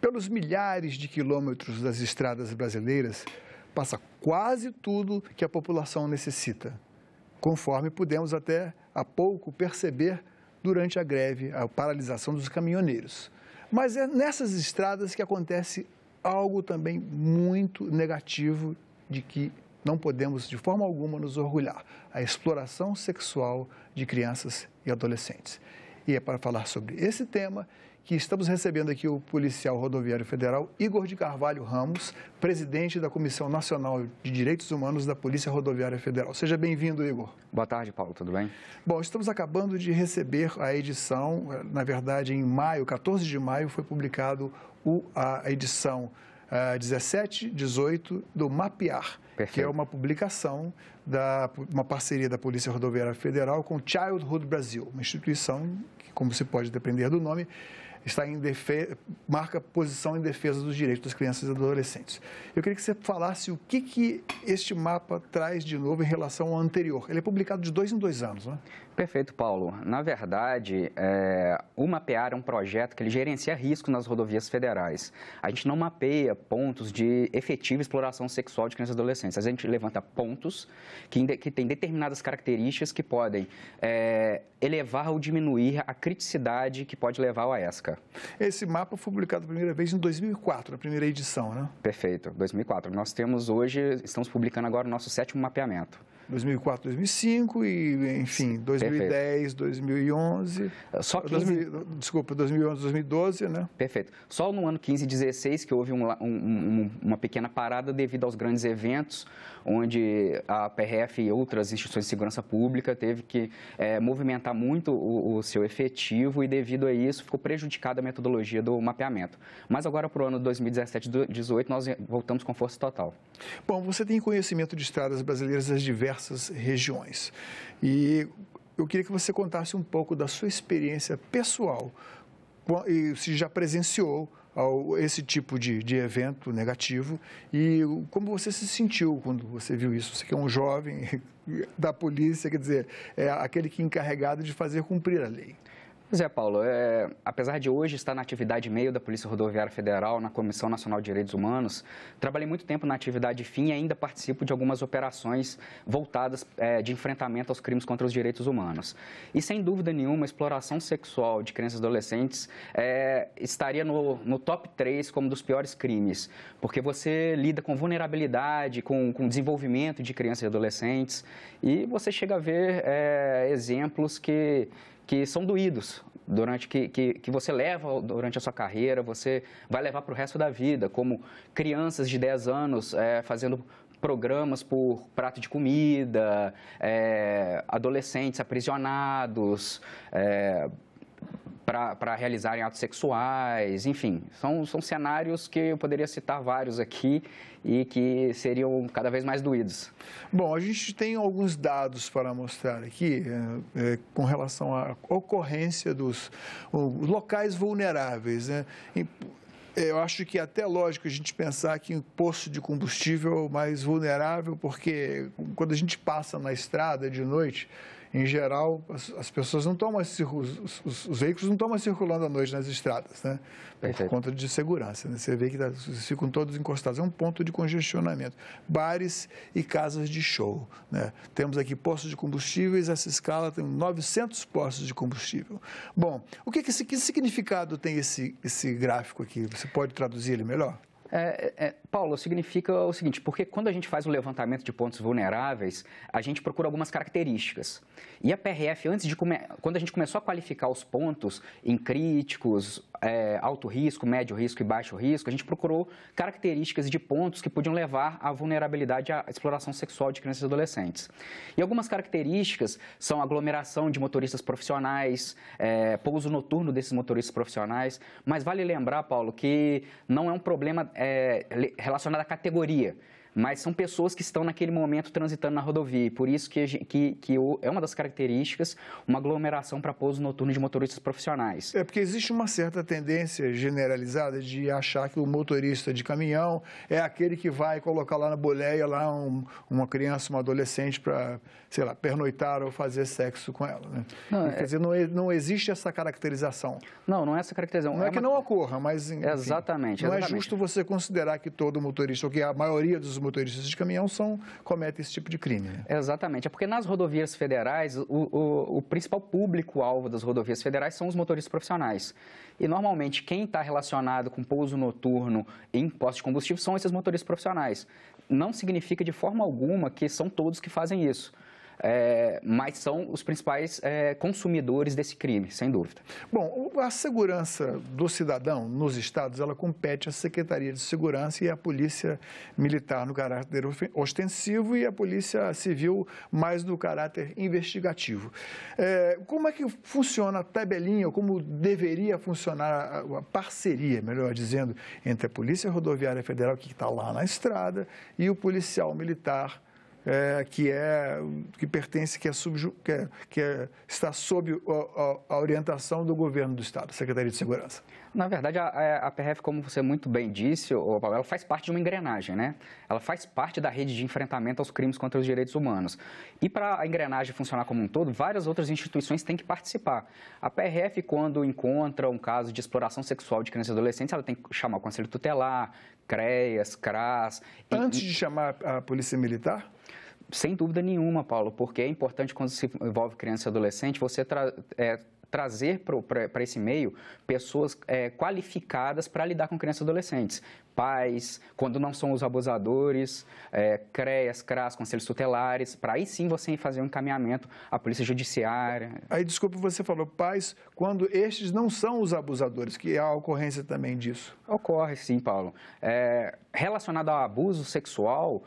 Pelos milhares de quilômetros das estradas brasileiras, passa quase tudo que a população necessita, conforme pudemos até há pouco perceber durante a greve, a paralisação dos caminhoneiros. Mas é nessas estradas que acontece algo também muito negativo de que não podemos de forma alguma nos orgulhar: a exploração sexual de crianças e adolescentes. E é para falar sobre esse tema que estamos recebendo aqui o policial rodoviário federal Igor de Carvalho Ramos, presidente da Comissão Nacional de Direitos Humanos da Polícia Rodoviária Federal. Seja bem-vindo, Igor. Boa tarde, Paulo. Tudo bem? Bom, estamos acabando de receber a edição, na verdade, em maio, 14 de maio, foi publicado a edição 17, 18 do Mapear, Perfeito. Que é uma publicação, uma parceria da Polícia Rodoviária Federal com Childhood Brasil, uma instituição que, como se pode depender do nome, marca posição em defesa dos direitos das crianças e adolescentes. Eu queria que você falasse o que este mapa traz de novo em relação ao anterior. Ele é publicado de 2 em 2 anos, né? Perfeito, Paulo. Na verdade, o Mapear é um projeto que ele gerencia risco nas rodovias federais. A gente não mapeia pontos de efetiva exploração sexual de crianças e adolescentes. A gente levanta pontos que têm determinadas características que podem elevar ou diminuir a criticidade que pode levar ao ESCA. Esse mapa foi publicado a primeira vez em 2004, a primeira edição, né? Perfeito, 2004. Nós temos hoje, estamos publicando agora o nosso 7º mapeamento. 2004, 2005 e, enfim, 2010, Perfeito. 2011... Só 2011, 2012, né? Perfeito. Só no ano 15 e 16 que houve uma pequena parada devido aos grandes eventos, onde a PRF e outras instituições de segurança pública teve que movimentar muito o seu efetivo e, devido a isso, ficou prejudicada a metodologia do mapeamento. Mas agora, para o ano 2017 e 2018, nós voltamos com força total. Bom, você tem conhecimento de estradas brasileiras das diversas regiões. E eu queria que você contasse um pouco da sua experiência pessoal e se já presenciou esse tipo de evento negativo e como você se sentiu quando você viu isso. Você que é um jovem da polícia, quer dizer, é aquele que é encarregado de fazer cumprir a lei. Pois é, Paulo, apesar de hoje estar na atividade meio da Polícia Rodoviária Federal, na Comissão Nacional de Direitos Humanos, trabalhei muito tempo na atividade fim e ainda participo de algumas operações voltadas de enfrentamento aos crimes contra os direitos humanos. E, sem dúvida nenhuma, a exploração sexual de crianças e adolescentes estaria no top 3 como dos piores crimes, porque você lida com vulnerabilidade, com desenvolvimento de crianças e adolescentes, e você chega a ver exemplos que são doídos, que você leva durante a sua carreira, você vai levar para o resto da vida, como crianças de 10 anos fazendo programas por prato de comida, adolescentes aprisionados, para realizarem atos sexuais, enfim, são cenários que eu poderia citar vários aqui e que seriam cada vez mais doídos. Bom, a gente tem alguns dados para mostrar aqui com relação à ocorrência dos locais vulneráveis, né? Eu acho que até é lógico a gente pensar que em posto de combustível é o mais vulnerável, porque quando a gente passa na estrada de noite, em geral, as pessoas não estão mais os veículos não estão mais circulando à noite nas estradas, né? Por conta de segurança, né? Você vê que ficam todos encostados. É um ponto de congestionamento. Bares e casas de show, né? Temos aqui postos de combustíveis, essa escala tem 900 postos de combustível. Bom, que significado tem esse gráfico aqui? Você pode traduzir ele melhor? Paulo, significa o seguinte, porque quando a gente faz o levantamento de pontos vulneráveis, a gente procura algumas características. E a PRF, quando a gente começou a qualificar os pontos em críticos, alto risco, médio risco e baixo risco, a gente procurou características de pontos que podiam levar à vulnerabilidade à exploração sexual de crianças e adolescentes. E algumas características são aglomeração de motoristas profissionais, pouso noturno desses motoristas profissionais, mas vale lembrar, Paulo, que não é um problema relacionado à categoria. mas são pessoas que estão naquele momento transitando na rodovia. E por isso que é uma das características uma aglomeração para pouso noturno de motoristas profissionais. É porque existe uma certa tendência generalizada de achar que o motorista de caminhão é aquele que vai colocar lá na boleia lá uma criança, uma adolescente para, sei lá, pernoitar ou fazer sexo com ela, né? Não, quer dizer, não existe essa caracterização. Não é essa caracterização. Não é que não ocorra, mas enfim, exatamente. Não é justo você considerar que todo motorista, ou que a maioria dos motoristas de caminhão cometem esse tipo de crime, né? Exatamente. É porque nas rodovias federais, o principal público-alvo das rodovias federais são os motoristas profissionais. E, normalmente, quem está relacionado com pouso noturno em postos de combustível são esses motoristas profissionais. Não significa, de forma alguma, que são todos que fazem isso. Mas são os principais consumidores desse crime, sem dúvida. Bom, a segurança do cidadão nos estados, ela compete à Secretaria de Segurança e à Polícia Militar no caráter ostensivo e à Polícia Civil mais no caráter investigativo. Como é que funciona a tabelinha, como deveria funcionar a parceria, melhor dizendo, entre a Polícia Rodoviária Federal, que está lá na estrada, e o policial militar, que pertence, está sob a orientação do governo do Estado, Secretaria de Segurança? Na verdade, a PRF, como você muito bem disse, Paulo, ela faz parte de uma engrenagem, né? Ela faz parte da rede de enfrentamento aos crimes contra os direitos humanos. E para a engrenagem funcionar como um todo, várias outras instituições têm que participar. A PRF, quando encontra um caso de exploração sexual de crianças e adolescentes, ela tem que chamar o Conselho Tutelar, CREAS, CRAS... Antes de chamar a Polícia Militar? Sem dúvida nenhuma, Paulo, porque é importante quando se envolve criança e adolescente você trazer para esse meio pessoas qualificadas para lidar com crianças e adolescentes. Pais, quando não são os abusadores, CREAS, CRAS, conselhos tutelares, para aí sim você fazer um encaminhamento à polícia judiciária. Aí, desculpa, você falou pais, quando estes não são os abusadores, que há a ocorrência também disso. Ocorre sim, Paulo. Relacionado ao abuso sexual,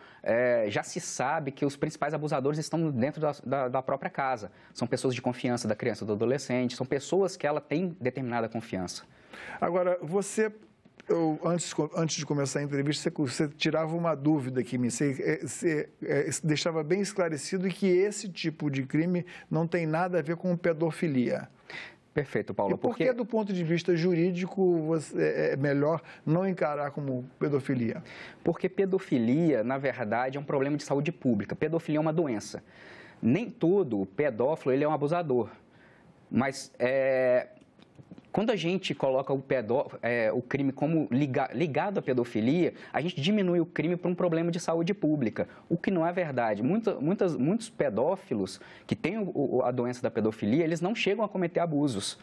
já se sabe que os principais abusadores estão dentro da própria casa. São pessoas de confiança da criança ou do adolescente, são pessoas que ela tem determinada confiança. Agora, antes de começar a entrevista, você tirava uma dúvida aqui, você deixava bem esclarecido que esse tipo de crime não tem nada a ver com pedofilia. Perfeito, Paulo. E por que, do ponto de vista jurídico, é melhor não encarar como pedofilia? Porque pedofilia, na verdade, é um problema de saúde pública. Pedofilia é uma doença. Nem todo pedófilo ele é um abusador, mas quando a gente coloca o crime como ligado à pedofilia, a gente diminui o crime para um problema de saúde pública, o que não é verdade. Muitos pedófilos que têm a doença da pedofilia, eles não chegam a cometer abusos.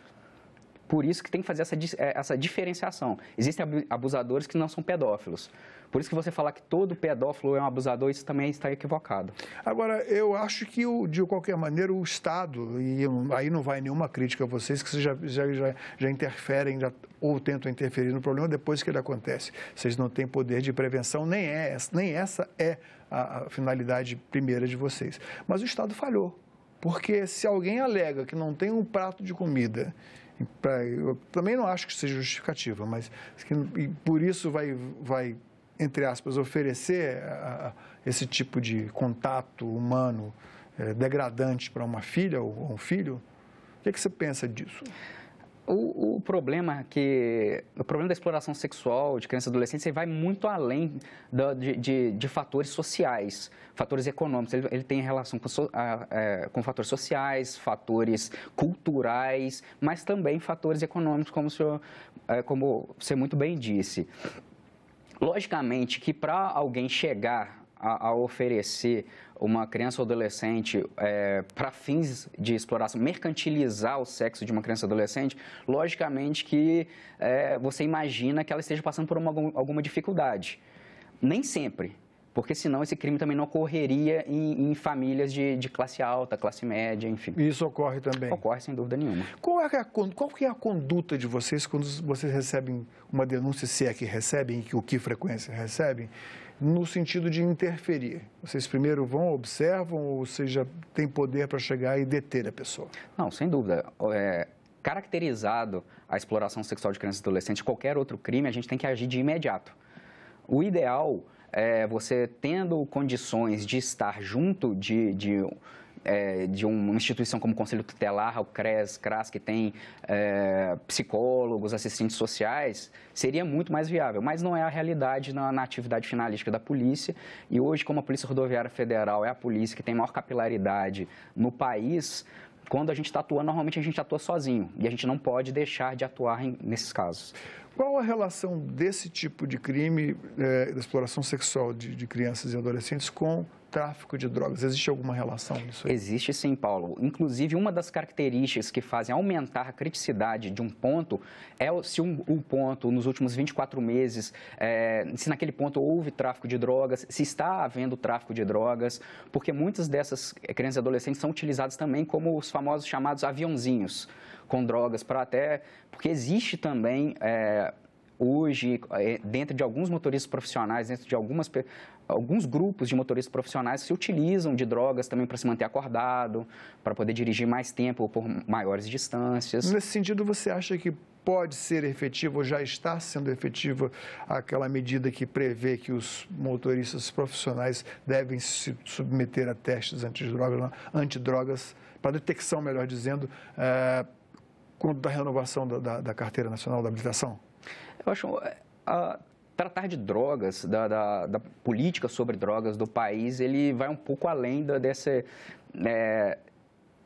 Por isso que tem que fazer essa diferenciação. Existem abusadores que não são pedófilos. Por isso que você falar que todo pedófilo é um abusador, isso também está equivocado. Agora, eu acho que, de qualquer maneira, o Estado, e aí não vai nenhuma crítica a vocês, que vocês já interferem ou tentam interferir no problema depois que ele acontece. Vocês não têm poder de prevenção, nem essa é a finalidade primeira de vocês. Mas o Estado falhou, porque se alguém alega que não tem um prato de comida... Eu também não acho que seja justificativa, mas por isso vai, entre aspas, oferecer esse tipo de contato humano degradante para uma filha ou um filho. O que você pensa disso? O problema da exploração sexual de crianças e adolescentes vai muito além de fatores sociais, fatores econômicos. Ele tem relação com fatores sociais, fatores culturais, mas também fatores econômicos, como você muito bem disse. Logicamente que para alguém chegar a oferecer uma criança ou adolescente para fins de exploração, mercantilizar o sexo de uma criança ou adolescente, logicamente que você imagina que ela esteja passando por alguma dificuldade. Nem sempre, porque senão esse crime também não ocorreria em famílias de classe alta, classe média, enfim. Isso ocorre também? Ocorre, sem dúvida nenhuma. Qual que é a conduta de vocês quando vocês recebem uma denúncia, se é que recebem, e o que frequência recebem, no sentido de interferir? Vocês primeiro vão, observam, ou vocês já têm poder para chegar e deter a pessoa? Não, sem dúvida. Caracterizado a exploração sexual de crianças e adolescentes, qualquer outro crime, a gente tem que agir de imediato. O ideal você tendo condições de estar junto de uma instituição como o Conselho Tutelar, o CRES, CRAS, que tem psicólogos, assistentes sociais, seria muito mais viável. Mas não é a realidade na atividade finalística da polícia. E hoje, como a Polícia Rodoviária Federal é a polícia que tem maior capilaridade no país, quando a gente está atuando, normalmente a gente atua sozinho. E a gente não pode deixar de atuar nesses casos. Qual a relação desse tipo de crime, da exploração sexual de crianças e adolescentes com tráfico de drogas? Existe alguma relação nisso aí? Existe sim, Paulo. Inclusive, uma das características que fazem aumentar a criticidade de um ponto é se um ponto, nos últimos 24 meses, se naquele ponto houve tráfico de drogas, se está havendo tráfico de drogas, porque muitas dessas crianças e adolescentes são utilizadas também como os famosos chamados aviãozinhos com drogas, porque existe também hoje, dentro de alguns motoristas profissionais, dentro de alguns grupos de motoristas profissionais se utilizam de drogas também para se manter acordado, para poder dirigir mais tempo ou por maiores distâncias. Nesse sentido, você acha que pode ser efetivo ou já está sendo efetiva aquela medida que prevê que os motoristas profissionais devem se submeter a testes antidrogas, para detecção, melhor dizendo, quanto da renovação da Carteira Nacional da Habilitação? Eu acho tratar de drogas, da política sobre drogas do país, ele vai um pouco além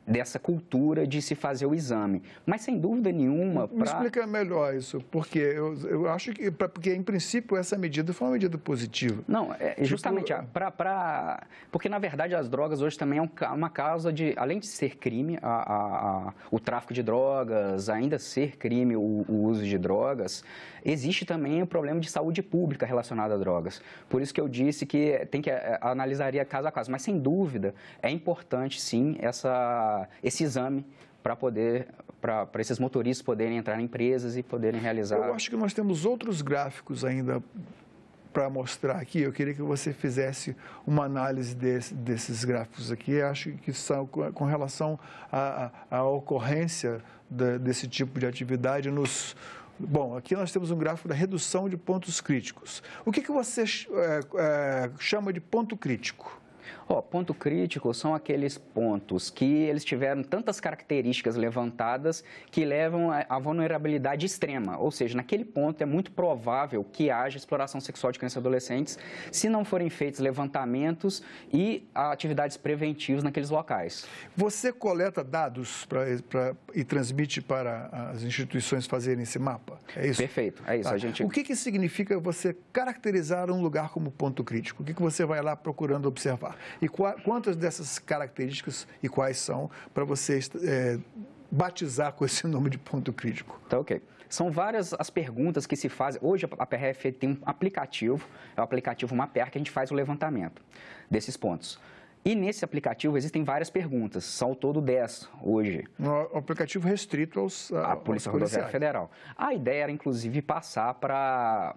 dessa cultura de se fazer o exame. Mas, sem dúvida nenhuma... Me explica melhor isso, porque eu acho que, porque, em princípio, essa medida foi uma medida positiva. Não, justamente, porque, na verdade, as drogas hoje também é uma causa de, além de ser crime, o tráfico de drogas, ainda ser crime o uso de drogas, existe também o problema de saúde pública relacionado a drogas. Por isso que eu disse que analisaria caso a caso. Mas, sem dúvida, é importante, sim, esse exame para esses motoristas poderem entrar em empresas e poderem realizar... Eu acho que nós temos outros gráficos ainda para mostrar aqui. Eu queria que você fizesse uma análise desses gráficos aqui. Eu acho que são com relação à ocorrência desse tipo de atividade nos... Bom, aqui nós temos um gráfico da redução de pontos críticos. O que você chama de ponto crítico? Ponto crítico são aqueles pontos que eles tiveram tantas características levantadas que levam à vulnerabilidade extrema. Ou seja, naquele ponto é muito provável que haja exploração sexual de crianças e adolescentes se não forem feitos levantamentos e atividades preventivas naqueles locais. Você coleta dados e transmite para as instituições fazerem esse mapa? É isso? Perfeito, é isso. Tá. O que significa você caracterizar um lugar como ponto crítico? O que você vai lá procurando observar? E quantas dessas características e quais são para você batizar com esse nome de ponto crítico? Tá, ok. São várias as perguntas que se fazem. Hoje a PRF tem um aplicativo, é o aplicativo Mapear, que a gente faz o levantamento desses pontos. E nesse aplicativo existem várias perguntas, são ao todo 10 hoje. Um aplicativo restrito à Polícia Rodoviária Federal. A ideia era, inclusive, passar para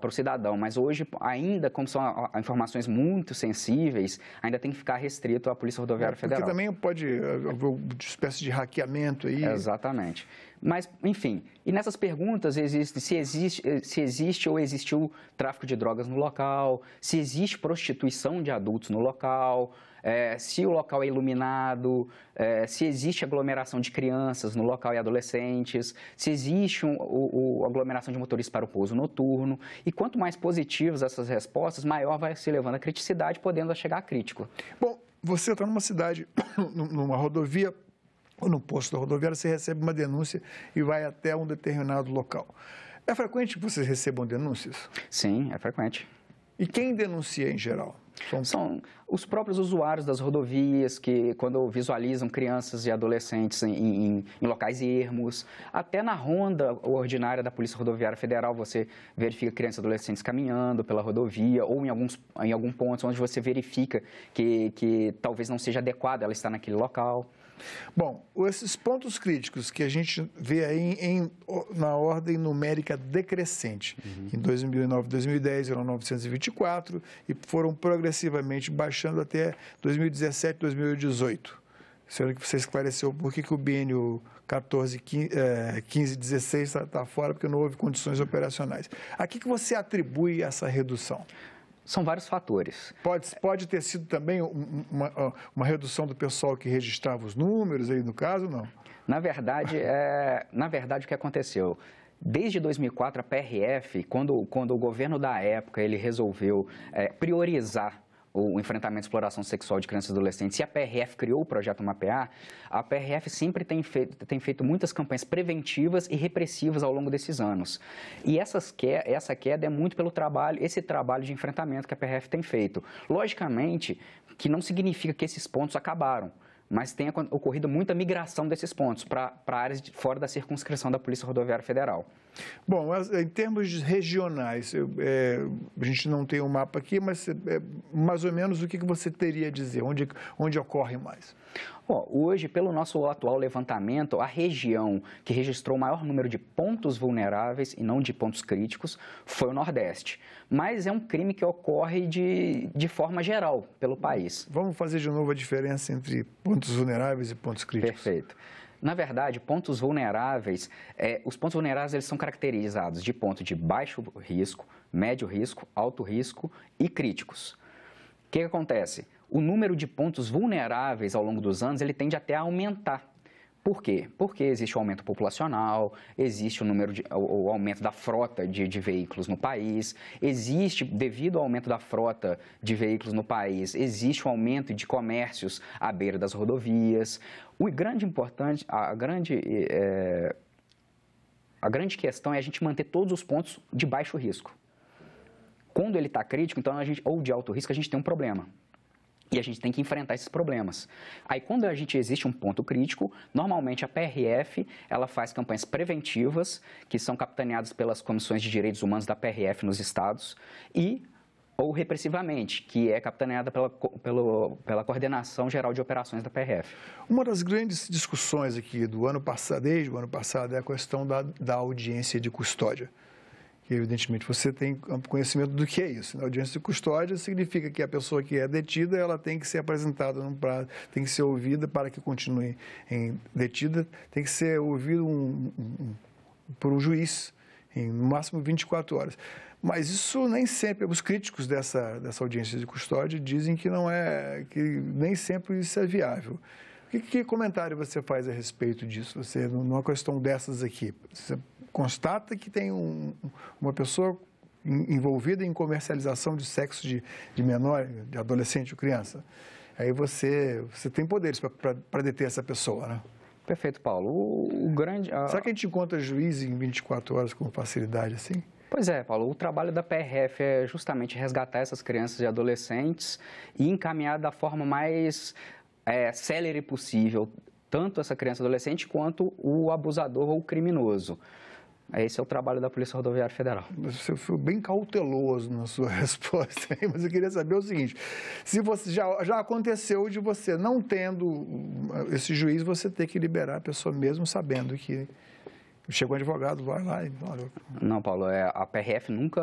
o cidadão, mas hoje, ainda como são informações muito sensíveis, ainda tem que ficar restrito à Polícia Rodoviária Federal. Porque também pode haver uma espécie de hackeamento aí. Exatamente. Mas, enfim, e nessas perguntas se existe ou existiu tráfico de drogas no local, se existe prostituição de adultos no local, se o local é iluminado, se existe aglomeração de crianças no local e adolescentes, se existe aglomeração de motoristas para o pouso noturno. E quanto mais positivas essas respostas, maior vai se levando a criticidade, podendo chegar a crítico. Bom, você está numa cidade, numa rodovia, ou no posto da rodoviária, você recebe uma denúncia e vai até um determinado local. É frequente que vocês recebam denúncias? Sim, é frequente. E quem denuncia em geral? São os próprios usuários das rodovias que, quando visualizam crianças e adolescentes em locais ermos, até na ronda ordinária da Polícia Rodoviária Federal, você verifica crianças e adolescentes caminhando pela rodovia ou em algum ponto onde você verifica que talvez não seja adequado ela estar naquele local. Bom, esses pontos críticos que a gente vê aí na ordem numérica decrescente, em 2009 e 2010 eram 924 e foram progressivamente baixando até 2017 e 2018. Sendo que você esclareceu por que o biênio 15 e 16 está fora, porque não houve condições operacionais. A que você atribui essa redução? São vários fatores. Pode ter sido também uma redução do pessoal que registrava os números, aí no caso, não? Na verdade, o que aconteceu? Desde 2004, a PRF, quando o governo da época ele resolveu priorizar o enfrentamento à exploração sexual de crianças e adolescentes, e a PRF criou o projeto Mapear, a PRF sempre tem feito muitas campanhas preventivas e repressivas ao longo desses anos. E essa queda é muito pelo esse trabalho de enfrentamento que a PRF tem feito. Logicamente, que não significa que esses pontos acabaram, mas tem ocorrido muita migração desses pontos para áreas fora da circunscrição da Polícia Rodoviária Federal. Bom, em termos regionais, a gente não tem um mapa aqui, mas mais ou menos o que você teria a dizer? Onde ocorre mais? Hoje, pelo nosso atual levantamento, a região que registrou o maior número de pontos vulneráveis e não de pontos críticos foi o Nordeste. Mas é um crime que ocorre de forma geral pelo país. Vamos fazer de novo a diferença entre pontos vulneráveis e pontos críticos. Perfeito. Na verdade, pontos vulneráveis, os pontos vulneráveis eles são caracterizados de ponto de baixo risco, médio risco, alto risco e críticos. O que acontece? O número de pontos vulneráveis ao longo dos anos ele tende até a aumentar. Por quê? Porque existe o aumento populacional, existe o aumento da frota de veículos no país, devido ao aumento da frota de veículos no país, existe o aumento de comércios à beira das rodovias. A grande questão é a gente manter todos os pontos de baixo risco. Quando ele está crítico, então ou de alto risco, a gente tem um problema. E a gente tem que enfrentar esses problemas. Aí, quando existe um ponto crítico, normalmente a PRF ela faz campanhas preventivas, que são capitaneadas pelas comissões de direitos humanos da PRF nos estados, ou repressivamente, que é capitaneada pela Coordenação Geral de Operações da PRF. Uma das grandes discussões aqui do ano passado, desde o ano passado, é a questão da audiência de custódia. Que, evidentemente, você tem conhecimento do que é isso. A audiência de custódia significa que a pessoa que é detida, ela tem que ser apresentada num prazo, tem que ser ouvida para que continue detida, tem que ser ouvida por um juiz em no máximo 24 horas. Mas isso nem sempre, os críticos dessa audiência de custódia dizem que nem sempre isso é viável. Que comentário você faz a respeito disso? Numa questão dessas aqui, você constata que tem uma pessoa envolvida em comercialização de sexo de menor, de adolescente ou criança. Aí você tem poderes para deter essa pessoa, né? Perfeito, Paulo. Será que a gente encontra juiz em 24 horas com facilidade assim? Pois é, Paulo, o trabalho da PRF é justamente resgatar essas crianças e adolescentes e encaminhar da forma mais célere possível, tanto essa criança e adolescente quanto o abusador ou o criminoso. Esse é o trabalho da Polícia Rodoviária Federal. Você foi bem cauteloso na sua resposta, mas eu queria saber o seguinte, se você já aconteceu de você, não tendo esse juiz, você ter que liberar a pessoa mesmo sabendo que chegou um advogado, vai lá e... Não, Paulo, a PRF nunca,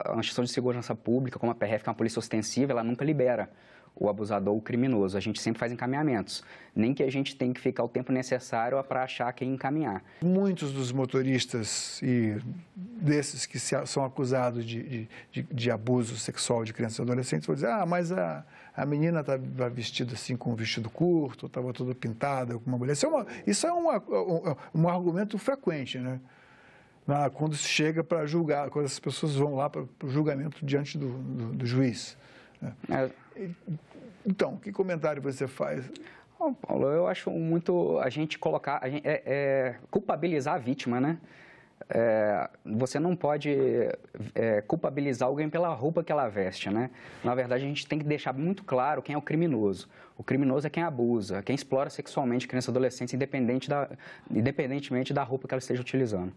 a instituição de segurança pública, como a PRF, que é uma polícia ostensiva, ela nunca libera o abusador ou o criminoso. A gente sempre faz encaminhamentos. Nem que a gente tenha que ficar o tempo necessário para achar quem encaminhar. Muitos dos motoristas e desses que são acusados de abuso sexual de crianças e adolescentes vão dizer, mas a menina estava vestida assim com um vestido curto, estava toda pintada com uma mulher. Isso é um argumento frequente, né? Quando se chega para julgar, quando as pessoas vão lá para o julgamento diante do juiz. Então, que comentário você faz? Paulo, eu acho muito a gente culpabilizar a vítima, né? Você não pode culpabilizar alguém pela roupa que ela veste, né? Na verdade, a gente tem que deixar muito claro quem é o criminoso. O criminoso é quem abusa, quem explora sexualmente crianças e adolescentes, independentemente da roupa que ela esteja utilizando.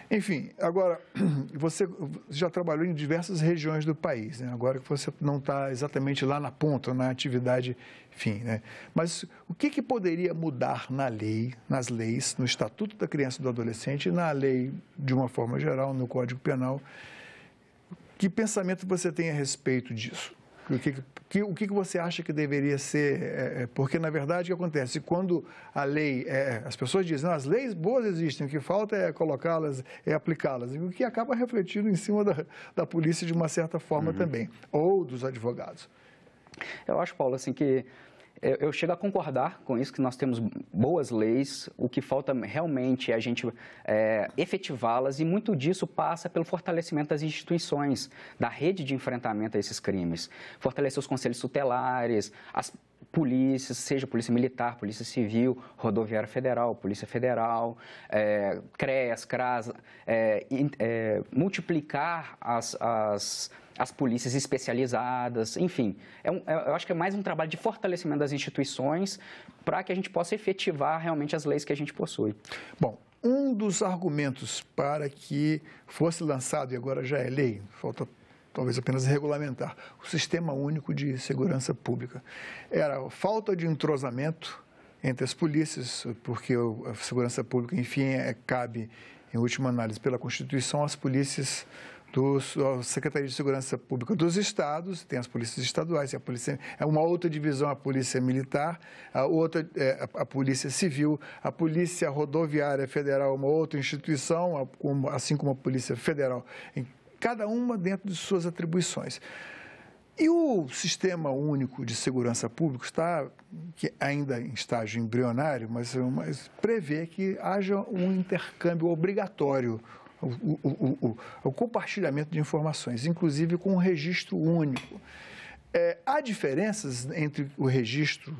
Enfim, agora, você já trabalhou em diversas regiões do país, né? Agora que você não está exatamente lá na ponta, na atividade fim, né? Mas o que poderia mudar nas leis, no Estatuto da Criança e do Adolescente e na lei, de uma forma geral, no Código Penal? Que pensamento você tem a respeito disso? O que você acha que deveria ser? Porque, na verdade, o que acontece? Quando a lei... as pessoas dizem, as leis boas existem, o que falta é colocá-las, é aplicá-las. O que acaba refletindo em cima da polícia de uma certa forma também, ou dos advogados. Eu acho, Paulo, assim, que eu chego a concordar com isso, que nós temos boas leis, o que falta realmente é a gente efetivá-las, e muito disso passa pelo fortalecimento das instituições, da rede de enfrentamento a esses crimes. Fortalecer os conselhos tutelares, as polícias, seja Polícia Militar, Polícia Civil, Rodoviária Federal, Polícia Federal, CREAS, CRAS, multiplicar as polícias especializadas, enfim. Eu acho que é mais um trabalho de fortalecimento das instituições para que a gente possa efetivar realmente as leis que a gente possui. Bom, um dos argumentos para que fosse lançado, e agora já é lei, falta talvez apenas regulamentar, o Sistema Único de Segurança Pública, era a falta de entrosamento entre as polícias, porque a segurança pública, enfim, cabe, em última análise, pela Constituição, às polícias a Secretaria de Segurança Pública dos Estados, tem as polícias estaduais, a polícia, uma outra divisão, a Polícia Militar, a outra a Polícia Civil, a Polícia Rodoviária Federal, uma outra instituição, assim como a Polícia Federal, cada uma dentro de suas atribuições. E o Sistema Único de Segurança Pública está ainda em estágio embrionário, mas prevê que haja um intercâmbio obrigatório, o compartilhamento de informações, inclusive com um registro único. Há diferenças entre o registro,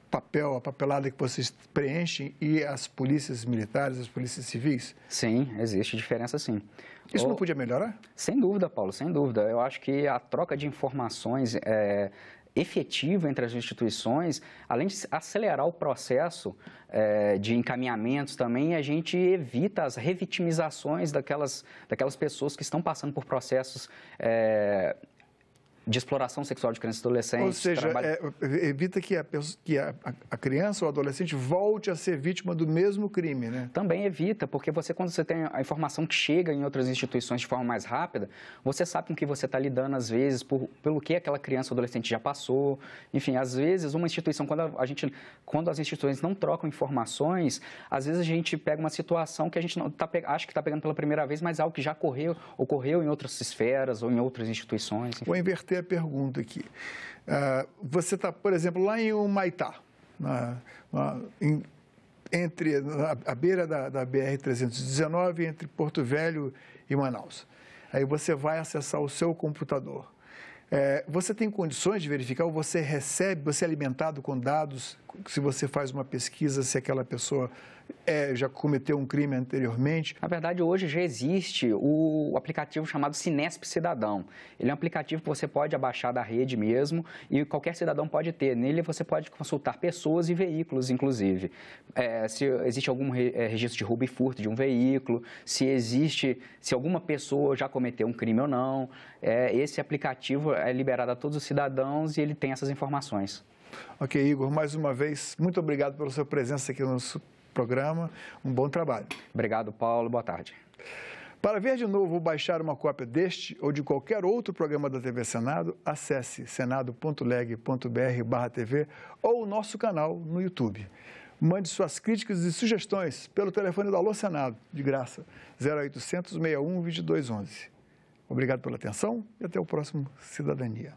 a papelada que vocês preenchem e as polícias militares, as polícias civis? Sim, existe diferença sim. Isso não podia melhorar? Sem dúvida, Paulo, sem dúvida. Eu acho que a troca de informações efetiva entre as instituições, além de acelerar o processo de encaminhamentos também, a gente evita as revitimizações daquelas pessoas que estão passando por processos de exploração sexual de crianças e adolescentes. Ou seja, evita que a criança ou adolescente volte a ser vítima do mesmo crime, né? Também evita, porque quando você tem a informação que chega em outras instituições de forma mais rápida, você sabe com que você está lidando, às vezes, pelo que aquela criança ou adolescente já passou. Enfim, às vezes, uma instituição, quando as instituições não trocam informações, às vezes a gente pega uma situação que a gente não acha que está pegando pela primeira vez, mas algo que já ocorreu em outras esferas ou em outras instituições. Enfim. Vou inverter a pergunta aqui. Você está, por exemplo, lá em Humaitá, entre a beira da BR-319, entre Porto Velho e Manaus. Aí você vai acessar o seu computador. Você tem condições de verificar, ou você é alimentado com dados, se você faz uma pesquisa, se aquela pessoa já cometeu um crime anteriormente? Na verdade, hoje já existe o aplicativo chamado Sinesp Cidadão. Ele é um aplicativo que você pode abaixar da rede mesmo e qualquer cidadão pode ter. Nele você pode consultar pessoas e veículos, inclusive. Se existe algum registro de roubo e furto de um veículo, se alguma pessoa já cometeu um crime ou não. Esse aplicativo é liberado a todos os cidadãos e ele tem essas informações. Ok, Igor, mais uma vez, muito obrigado pela sua presença aqui no nosso programa. Um bom trabalho. Obrigado, Paulo. Boa tarde. Para ver de novo ou baixar uma cópia deste ou de qualquer outro programa da TV Senado, acesse senado.leg.br/TV ou o nosso canal no YouTube. Mande suas críticas e sugestões pelo telefone do Alô Senado, de graça, 0800 61 2211. Obrigado pela atenção e até o próximo Cidadania.